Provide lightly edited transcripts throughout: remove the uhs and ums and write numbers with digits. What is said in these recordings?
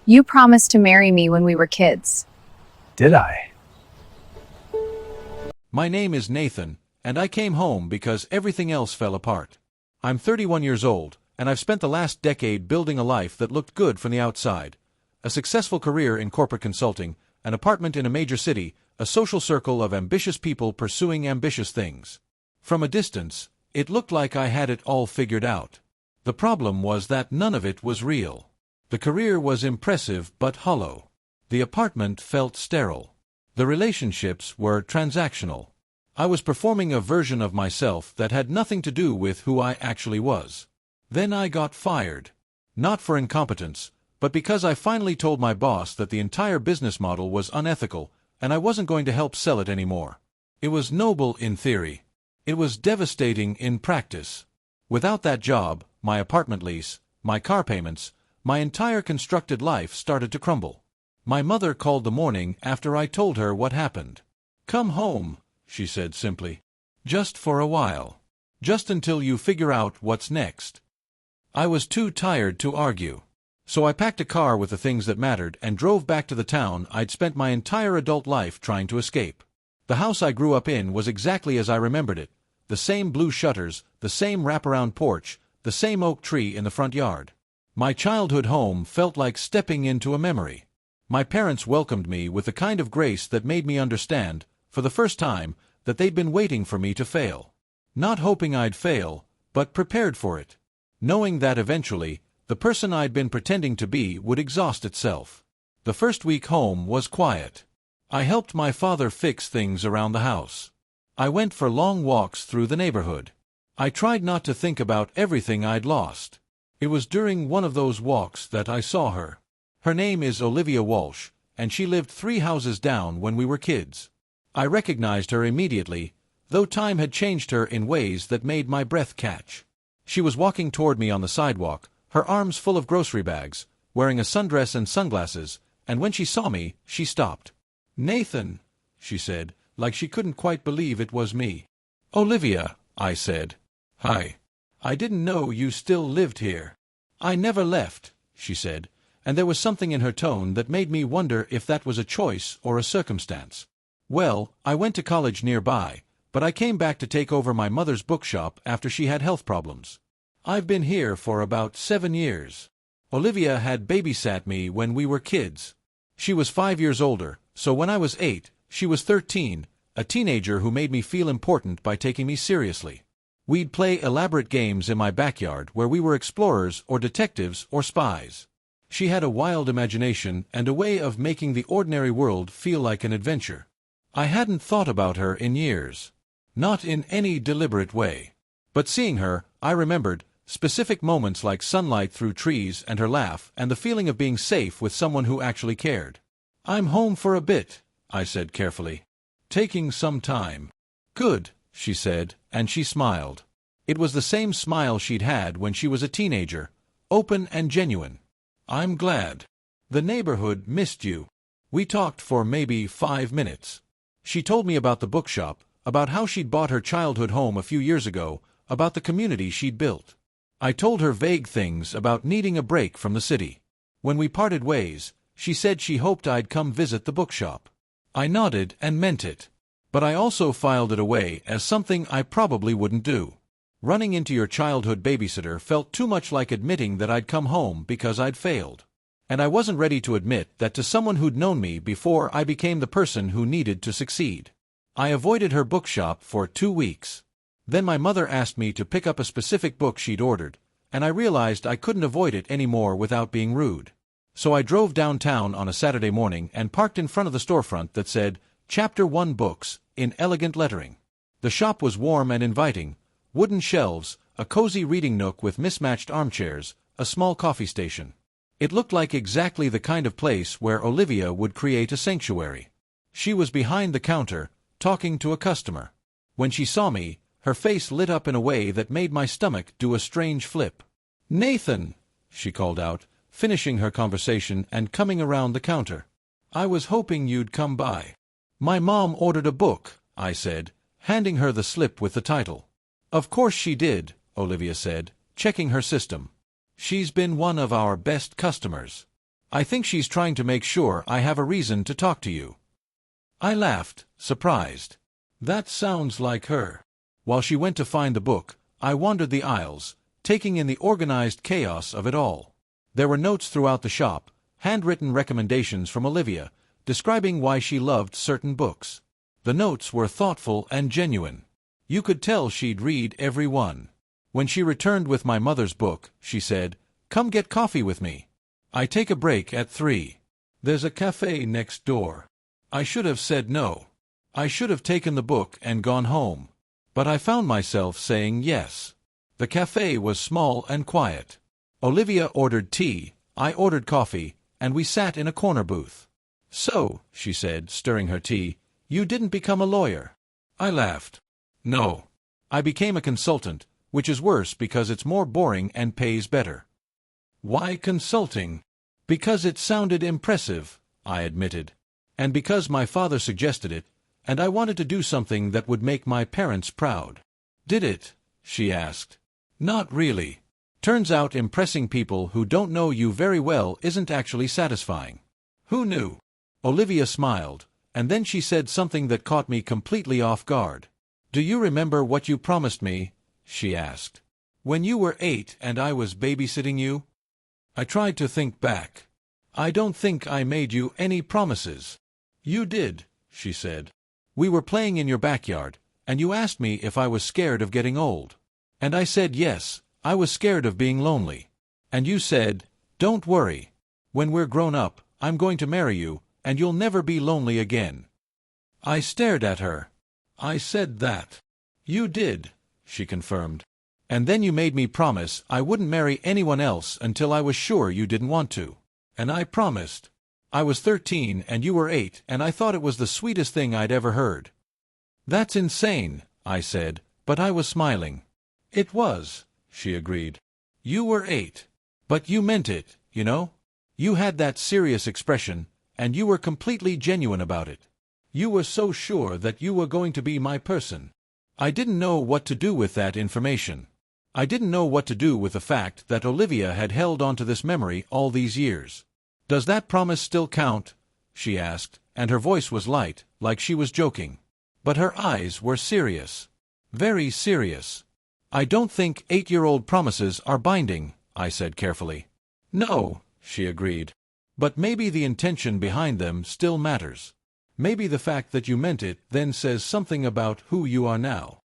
You promised to marry me when we were kids. Did I? My name is Nathan, and I came home because everything else fell apart. I'm 31 years old, and I've spent the last decade building a life that looked good from the outside. A successful career in corporate consulting, an apartment in a major city, a social circle of ambitious people pursuing ambitious things. From a distance, it looked like I had it all figured out. The problem was that none of it was real. The career was impressive but hollow. The apartment felt sterile. The relationships were transactional. I was performing a version of myself that had nothing to do with who I actually was. Then I got fired. Not for incompetence, but because I finally told my boss that the entire business model was unethical, and I wasn't going to help sell it anymore. It was noble in theory. It was devastating in practice. Without that job, my apartment lease, my car payments, my entire constructed life started to crumble. My mother called the morning after I told her what happened. "Come home," she said simply. "Just for a while. Just until you figure out what's next." I was too tired to argue. So I packed a car with the things that mattered and drove back to the town I'd spent my entire adult life trying to escape. The house I grew up in was exactly as I remembered it. The same blue shutters, the same wraparound porch, the same oak tree in the front yard. My childhood home felt like stepping into a memory. My parents welcomed me with the kind of grace that made me understand, for the first time, that they'd been waiting for me to fail. Not hoping I'd fail, but prepared for it. Knowing that eventually, the person I'd been pretending to be would exhaust itself. The first week home was quiet. I helped my father fix things around the house. I went for long walks through the neighborhood. I tried not to think about everything I'd lost. It was during one of those walks that I saw her. Her name is Olivia Walsh, and she lived 3 houses down when we were kids. I recognized her immediately, though time had changed her in ways that made my breath catch. She was walking toward me on the sidewalk, her arms full of grocery bags, wearing a sundress and sunglasses, and when she saw me, she stopped. "Nathan," she said, like she couldn't quite believe it was me. "Olivia," I said. "Hi. I didn't know you still lived here." "I never left," she said, and there was something in her tone that made me wonder if that was a choice or a circumstance. "Well, I went to college nearby, but I came back to take over my mother's bookshop after she had health problems. I've been here for about 7 years. Olivia had babysat me when we were kids. She was 5 years older, so when I was 8, she was 13, a teenager who made me feel important by taking me seriously. We'd play elaborate games in my backyard where we were explorers or detectives or spies. She had a wild imagination and a way of making the ordinary world feel like an adventure. I hadn't thought about her in years. Not in any deliberate way. But seeing her, I remembered specific moments like sunlight through trees and her laugh and the feeling of being safe with someone who actually cared. "I'm home for a bit," I said carefully. "Taking some time." "Good," she said, and she smiled. It was the same smile she'd had when she was a teenager, open and genuine. "I'm glad. The neighborhood missed you." We talked for maybe 5 minutes. She told me about the bookshop, about how she'd bought her childhood home a few years ago, about the community she'd built. I told her vague things about needing a break from the city. When we parted ways, she said she hoped I'd come visit the bookshop. I nodded and meant it. But I also filed it away as something I probably wouldn't do. Running into your childhood babysitter felt too much like admitting that I'd come home because I'd failed. And I wasn't ready to admit that to someone who'd known me before I became the person who needed to succeed. I avoided her bookshop for 2 weeks. Then my mother asked me to pick up a specific book she'd ordered, and I realized I couldn't avoid it anymore without being rude. So I drove downtown on a Saturday morning and parked in front of the storefront that said, Chapter 1 Books, in elegant lettering. The shop was warm and inviting. Wooden shelves, a cozy reading nook with mismatched armchairs, a small coffee station. It looked like exactly the kind of place where Olivia would create a sanctuary. She was behind the counter, talking to a customer. When she saw me, her face lit up in a way that made my stomach do a strange flip. "Nathan!" she called out, finishing her conversation and coming around the counter. "I was hoping you'd come by." "My mom ordered a book," I said, handing her the slip with the title. "Of course she did," Olivia said, checking her system. "She's been one of our best customers." I think she's trying to make sure I have a reason to talk to you." I laughed, surprised. That sounds like her. While she went to find the book, I wandered the aisles, taking in the organized chaos of it all. There were notes throughout the shop, handwritten recommendations from Olivia, describing why she loved certain books. The notes were thoughtful and genuine. You could tell she'd read every one. When she returned with my mother's book, she said, "Come get coffee with me. I take a break at 3. There's a cafe next door." I should have said no. I should have taken the book and gone home. But I found myself saying yes. The cafe was small and quiet. Olivia ordered tea, I ordered coffee, and we sat in a corner booth. "So," she said, stirring her tea, "you didn't become a lawyer?" I laughed. "No. I became a consultant, which is worse because it's more boring and pays better." "Why consulting?" "Because it sounded impressive," I admitted. "And because my father suggested it, and I wanted to do something that would make my parents proud." "Did it?" she asked. "Not really. Turns out impressing people who don't know you very well isn't actually satisfying." "Who knew?" Olivia smiled, and then she said something that caught me completely off guard. "Do you remember what you promised me?" she asked. "When you were 8 and I was babysitting you?" I tried to think back. "I don't think I made you any promises." "You did," she said. "We were playing in your backyard, and you asked me if I was scared of getting old. And I said yes, I was scared of being lonely. And you said, 'Don't worry. When we're grown up, I'm going to marry you, and you'll never be lonely again.'" I stared at her. "I said that." "You did," she confirmed. "And then you made me promise I wouldn't marry anyone else until I was sure you didn't want to. And I promised. I was 13 and you were 8, and I thought it was the sweetest thing I'd ever heard." "That's insane," I said, but I was smiling. "It was," she agreed. "You were 8. But you meant it, you know? You had that serious expression, and you were completely genuine about it. You were so sure that you were going to be my person." I didn't know what to do with that information. I didn't know what to do with the fact that Olivia had held onto this memory all these years. "Does that promise still count?" she asked, and her voice was light, like she was joking. But her eyes were serious. Very serious. "I don't think 8-year-old promises are binding," I said carefully. "No," she agreed. "But maybe the intention behind them still matters. Maybe the fact that you meant it then says something about who you are now."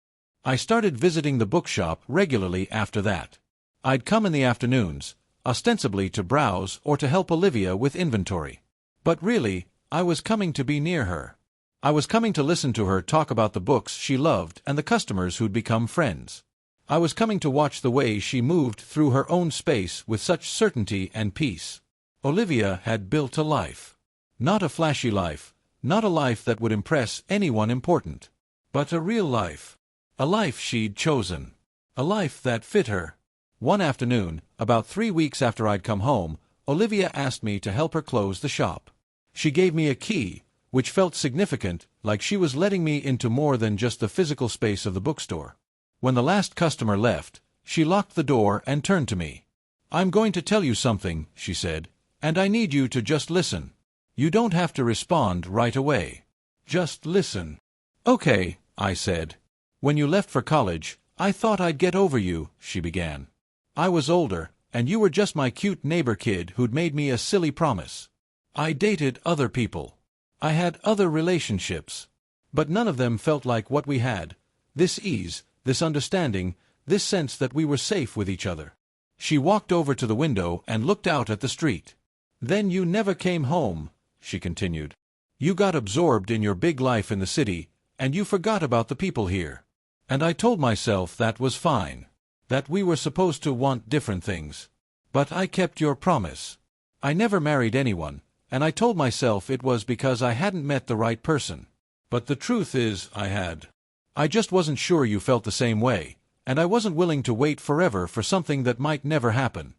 I started visiting the bookshop regularly after that. I'd come in the afternoons, ostensibly to browse or to help Olivia with inventory. But really, I was coming to be near her. I was coming to listen to her talk about the books she loved and the customers who'd become friends. I was coming to watch the way she moved through her own space with such certainty and peace. Olivia had built a life. Not a flashy life, not a life that would impress anyone important, but a real life. A life she'd chosen. A life that fit her. One afternoon, about 3 weeks after I'd come home, Olivia asked me to help her close the shop. She gave me a key, which felt significant, like she was letting me into more than just the physical space of the bookstore. When the last customer left, she locked the door and turned to me. "I'm going to tell you something," she said, "and I need you to just listen. You don't have to respond right away. Just listen." "Okay," I said. "When you left for college, I thought I'd get over you," she began. "I was older, and you were just my cute neighbor kid who'd made me a silly promise. I dated other people. I had other relationships. But none of them felt like what we had. This ease, this understanding, this sense that we were safe with each other." She walked over to the window and looked out at the street. "Then you never came home," she continued. "You got absorbed in your big life in the city, and you forgot about the people here. And I told myself that was fine. That we were supposed to want different things. But I kept your promise. I never married anyone, and I told myself it was because I hadn't met the right person. But the truth is, I had. I just wasn't sure you felt the same way, and I wasn't willing to wait forever for something that might never happen."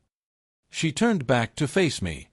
She turned back to face me.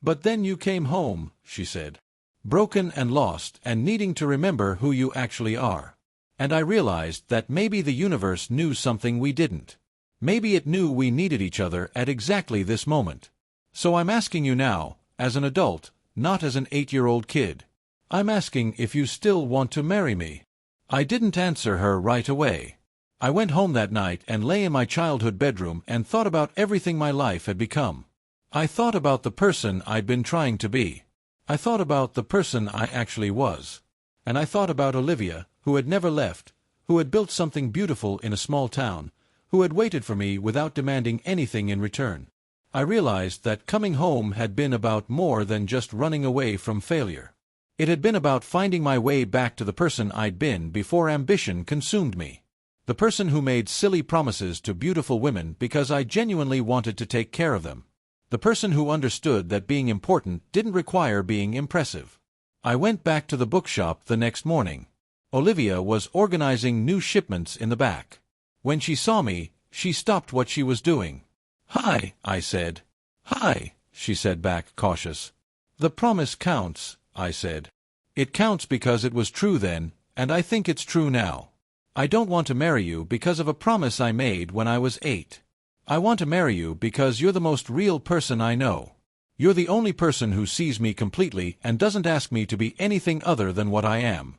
"But then you came home," she said. "Broken and lost and needing to remember who you actually are. And I realized that maybe the universe knew something we didn't. Maybe it knew we needed each other at exactly this moment. So I'm asking you now, as an adult, not as an 8-year-old kid. I'm asking if you still want to marry me. I didn't answer her right away. I went home that night and lay in my childhood bedroom and thought about everything my life had become. I thought about the person I'd been trying to be. I thought about the person I actually was. And I thought about Olivia, who had never left, who had built something beautiful in a small town, who had waited for me without demanding anything in return. I realized that coming home had been about more than just running away from failure. It had been about finding my way back to the person I'd been before ambition consumed me. The person who made silly promises to beautiful women because I genuinely wanted to take care of them. The person who understood that being important didn't require being impressive. I went back to the bookshop the next morning. Olivia was organizing new shipments in the back. When she saw me, she stopped what she was doing. "Hi," I said. "Hi," she said back, cautious. "The promise counts," I said. "It counts because it was true then, and I think it's true now. I don't want to marry you because of a promise I made when I was 8. I want to marry you because you're the most real person I know. You're the only person who sees me completely and doesn't ask me to be anything other than what I am."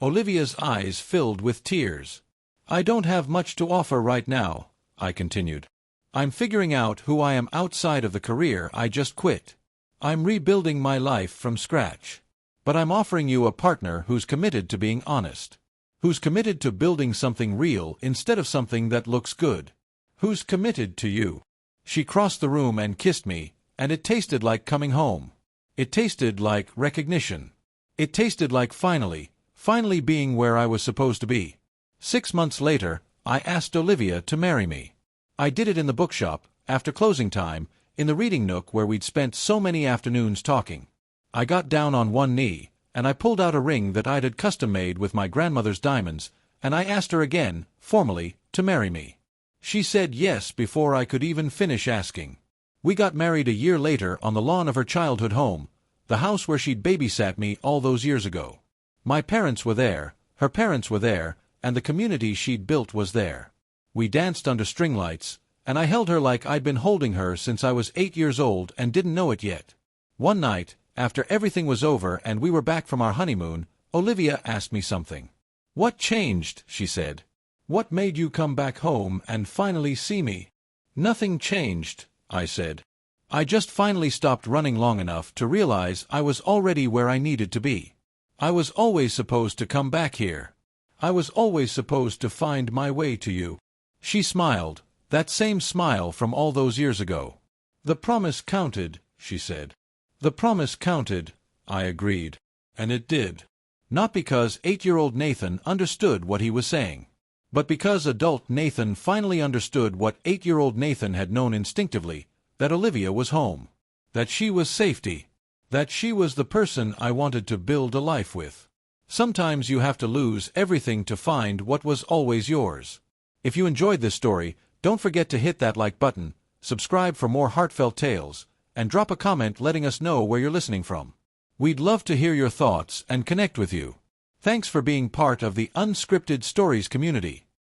Olivia's eyes filled with tears. "I don't have much to offer right now," I continued. "I'm figuring out who I am outside of the career I just quit. I'm rebuilding my life from scratch. But I'm offering you a partner who's committed to being honest. Who's committed to building something real instead of something that looks good. Who's committed to you." She crossed the room and kissed me, and it tasted like coming home. It tasted like recognition. It tasted like finally being where I was supposed to be. 6 months later, I asked Olivia to marry me. I did it in the bookshop, after closing time, in the reading nook where we'd spent so many afternoons talking. I got down on one knee, and I pulled out a ring that I'd had custom-made with my grandmother's diamonds, and I asked her again, formally, to marry me. She said yes before I could even finish asking. We got married a year later on the lawn of her childhood home, the house where she'd babysat me all those years ago. My parents were there, her parents were there, and the community she'd built was there. We danced under string lights, and I held her like I'd been holding her since I was 8 years old and didn't know it yet. One night, after everything was over and we were back from our honeymoon, Olivia asked me something. "What changed?" she said. "What made you come back home and finally see me?" "Nothing changed," I said. "I just finally stopped running long enough to realize I was already where I needed to be. I was always supposed to come back here. I was always supposed to find my way to you." She smiled, that same smile from all those years ago. "The promise counted," she said. "The promise counted," I agreed. And it did. Not because 8-year-old Nathan understood what he was saying, but because adult Nathan finally understood what 8-year-old Nathan had known instinctively, that Olivia was home. That she was safety. That she was the person I wanted to build a life with. Sometimes you have to lose everything to find what was always yours. If you enjoyed this story, don't forget to hit that like button, subscribe for more heartfelt tales, and drop a comment letting us know where you're listening from. We'd love to hear your thoughts and connect with you. Thanks for being part of the Unscripted Stories community.